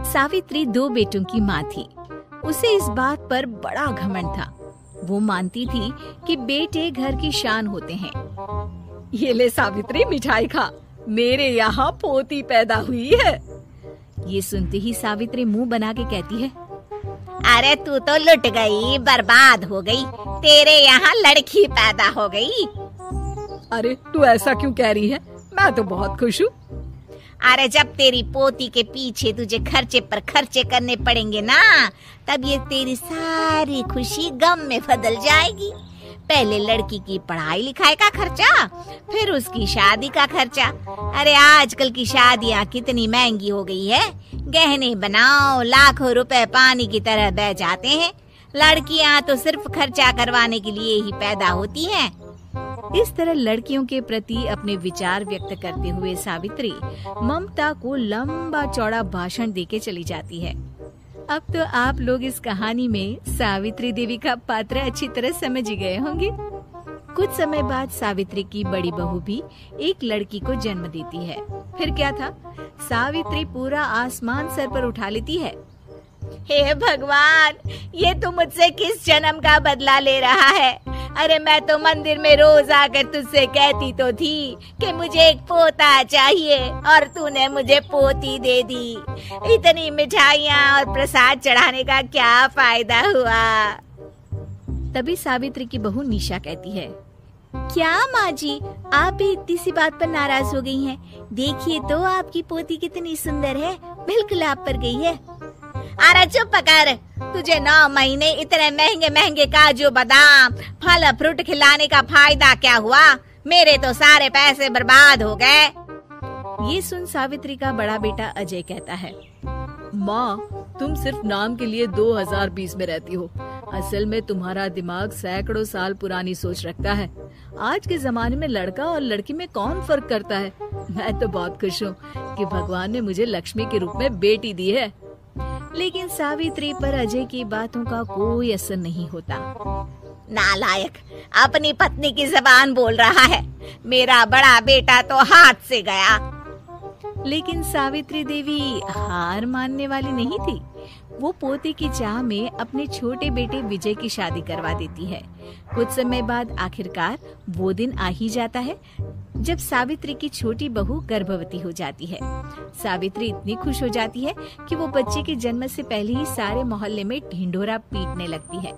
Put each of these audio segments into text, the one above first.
सावित्री 2 बेटों की माँ थी। उसे इस बात पर बड़ा घमंड था। वो मानती थी कि बेटे घर की शान होते हैं। ये ले सावित्री, मिठाई खा, मेरे यहाँ पोती पैदा हुई है। ये सुनते ही सावित्री मुंह बना के कहती है, अरे तू तो लुट गई, बर्बाद हो गई, तेरे यहाँ लड़की पैदा हो गई। अरे तू ऐसा क्यों कह रही है? मैं तो बहुत खुश हूँ। अरे जब तेरी पोती के पीछे तुझे खर्चे पर खर्चे करने पड़ेंगे ना, तब ये तेरी सारी खुशी गम में बदल जाएगी। पहले लड़की की पढ़ाई लिखाई का खर्चा, फिर उसकी शादी का खर्चा। अरे आजकल की शादियाँ कितनी महंगी हो गई है। गहने बनाओ, लाखों रुपए पानी की तरह बह जाते हैं। लड़कियाँ तो सिर्फ खर्चा करवाने के लिए ही पैदा होती हैं। इस तरह लड़कियों के प्रति अपने विचार व्यक्त करते हुए सावित्री ममता को लंबा चौड़ा भाषण देके चली जाती है। अब तो आप लोग इस कहानी में सावित्री देवी का पात्र अच्छी तरह समझ ही गए होंगे। कुछ समय बाद सावित्री की बड़ी बहू भी एक लड़की को जन्म देती है। फिर क्या था, सावित्री पूरा आसमान सर पर उठा लेती है। हे भगवान, ये तू मुझसे किस जन्म का बदला ले रहा है? अरे मैं तो मंदिर में रोज आकर तुझसे कहती तो थी कि मुझे एक पोता चाहिए, और तूने मुझे पोती दे दी। इतनी मिठाइयाँ और प्रसाद चढ़ाने का क्या फायदा हुआ? तभी सावित्री की बहू निशा कहती है, क्या माँ जी, आप भी इतनी सी बात पर नाराज हो गई हैं? देखिए तो आपकी पोती कितनी सुंदर है, बिल्कुल आप पर गई है। अरे चुप कर, तुझे 9 महीने इतने महंगे महंगे काजू बादाम फल फ्रूट खिलाने का फायदा क्या हुआ? मेरे तो सारे पैसे बर्बाद हो गए। ये सुन सावित्री का बड़ा बेटा अजय कहता है, माँ, तुम सिर्फ नाम के लिए 2020 में रहती हो। असल में तुम्हारा दिमाग सैकड़ों साल पुरानी सोच रखता है। आज के जमाने में लड़का और लड़की में कौन फर्क करता है? मैं तो बहुत खुश हूँ कि भगवान ने मुझे लक्ष्मी के रूप में बेटी दी है। लेकिन सावित्री पर अजय की बातों का कोई असर नहीं होता। नालायक, अपनी पत्नी की जबान बोल रहा है। मेरा बड़ा बेटा तो हाथ से गया। लेकिन सावित्री देवी हार मानने वाली नहीं थी। वो पोते की चाह में अपने छोटे बेटे विजय की शादी करवा देती है। कुछ समय बाद आखिरकार वो दिन आ ही जाता है जब सावित्री की छोटी बहू गर्भवती हो जाती है। सावित्री इतनी खुश हो जाती है कि वो बच्चे के जन्म से पहले ही सारे मोहल्ले में ढिंढोरा पीटने लगती है।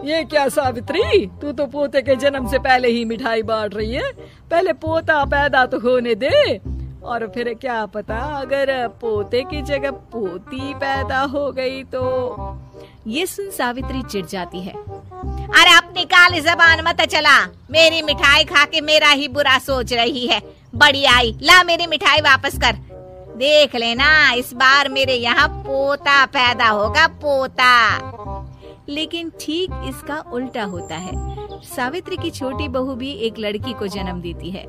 ये क्या सावित्री, तू तो पोते के जन्म से पहले ही मिठाई बांट रही है। पहले पोता पैदा तो होने दे, और फिर क्या पता अगर पोते की जगह पोती पैदा हो गई तो। ये सुन सावित्री चिढ़ जाती है। अरे अपनी काली जबान मत चला, मेरी मिठाई खा के मेरा ही बुरा सोच रही है। बड़ी आई, ला मेरी मिठाई वापस कर। देख लेना, इस बार मेरे यहाँ पोता पैदा होगा, पोता। लेकिन ठीक इसका उल्टा होता है। सावित्री की छोटी बहू भी एक लड़की को जन्म देती है।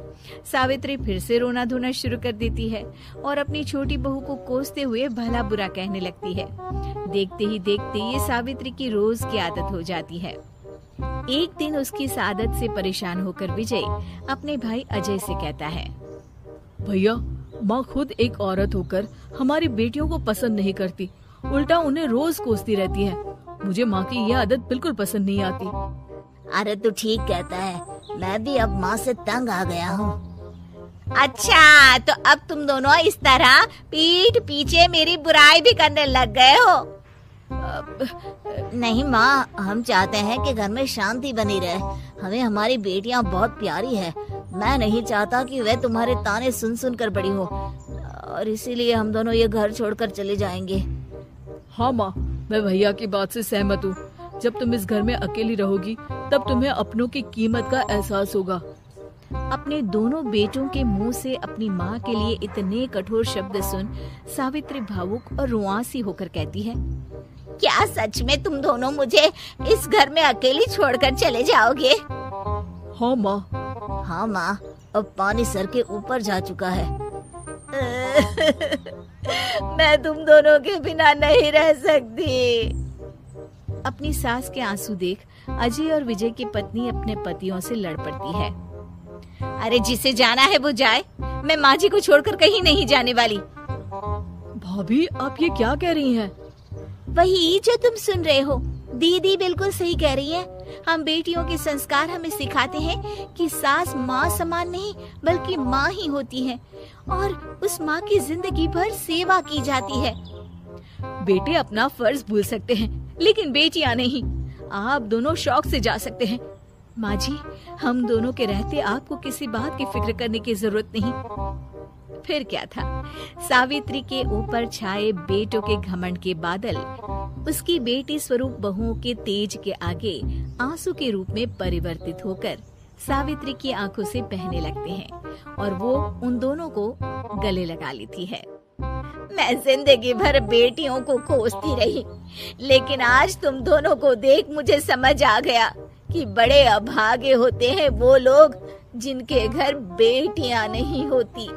सावित्री फिर से रोना धोना शुरू कर देती है और अपनी छोटी बहू को कोसते हुए भला बुरा कहने लगती है। देखते ही देखते ये सावित्री की रोज की आदत हो जाती है। एक दिन उसकी इस आदत से परेशान होकर विजय अपने भाई अजय से कहता है, भैया, माँ खुद एक औरत होकर हमारी बेटियों को पसंद नहीं करती, उल्टा उन्हें रोज कोसती रहती है। मुझे माँ की यह आदत बिल्कुल पसंद नहीं आती। अरे तू ठीक कहता है, मैं भी अब माँ से तंग आ गया हूँ। अच्छा, तो अब तुम दोनों इस तरह पीठ पीछे मेरी बुराई भी करने लग गए हो? नहीं माँ, हम चाहते हैं कि घर में शांति बनी रहे। हमें हमारी बेटियाँ बहुत प्यारी है। मैं नहीं चाहता कि वे तुम्हारे ताने सुन सुन कर बड़ी हो, और इसीलिए हम दोनों ये घर छोड़कर चले जाएंगे। हाँ माँ, मैं भैया की बात से सहमत हूँ। जब तुम इस घर में अकेली रहोगी तब तुम्हें अपनों की कीमत का एहसास होगा। अपने दोनों बेटों के मुंह से अपनी माँ के लिए इतने कठोर शब्द सुन सावित्री भावुक और रुआंसी होकर कहती है, क्या सच में तुम दोनों मुझे इस घर में अकेली छोड़कर चले जाओगे? हाँ माँ। हाँ माँ, अब पानी सर के ऊपर जा चुका है। मैं तुम दोनों के बिना नहीं रह सकती। अपनी सास के आंसू देख अजय और विजय की पत्नी अपने पतियों से लड़ पड़ती है। अरे जिसे जाना है वो जाए, मैं माँ जी को छोड़कर कहीं नहीं जाने वाली। भाभी, आप ये क्या कह रही हैं? वही जो तुम सुन रहे हो। दीदी बिल्कुल सही कह रही है। हम बेटियों के संस्कार हमें सिखाते हैं कि सास माँ समान नहीं बल्कि माँ ही होती है और उस माँ की जिंदगी भर सेवा की जाती है। बेटे अपना फर्ज भूल सकते हैं, लेकिन बेटियां नहीं। आप दोनों शौक से जा सकते हैं। माँ जी, हम दोनों के रहते आपको किसी बात की फिक्र करने की जरूरत नहीं। फिर क्या था, सावित्री के ऊपर छाए बेटों के घमंड के बादल उसकी बेटी स्वरूप बहुओं के तेज के आगे आंसू के रूप में परिवर्तित होकर सावित्री की आंखों से बहने लगते हैं और वो उन दोनों को गले लगा लेती है। मैं जिंदगी भर बेटियों को कोसती रही, लेकिन आज तुम दोनों को देख मुझे समझ आ गया कि बड़े अभागे होते हैं वो लोग जिनके घर बेटियां नहीं होती।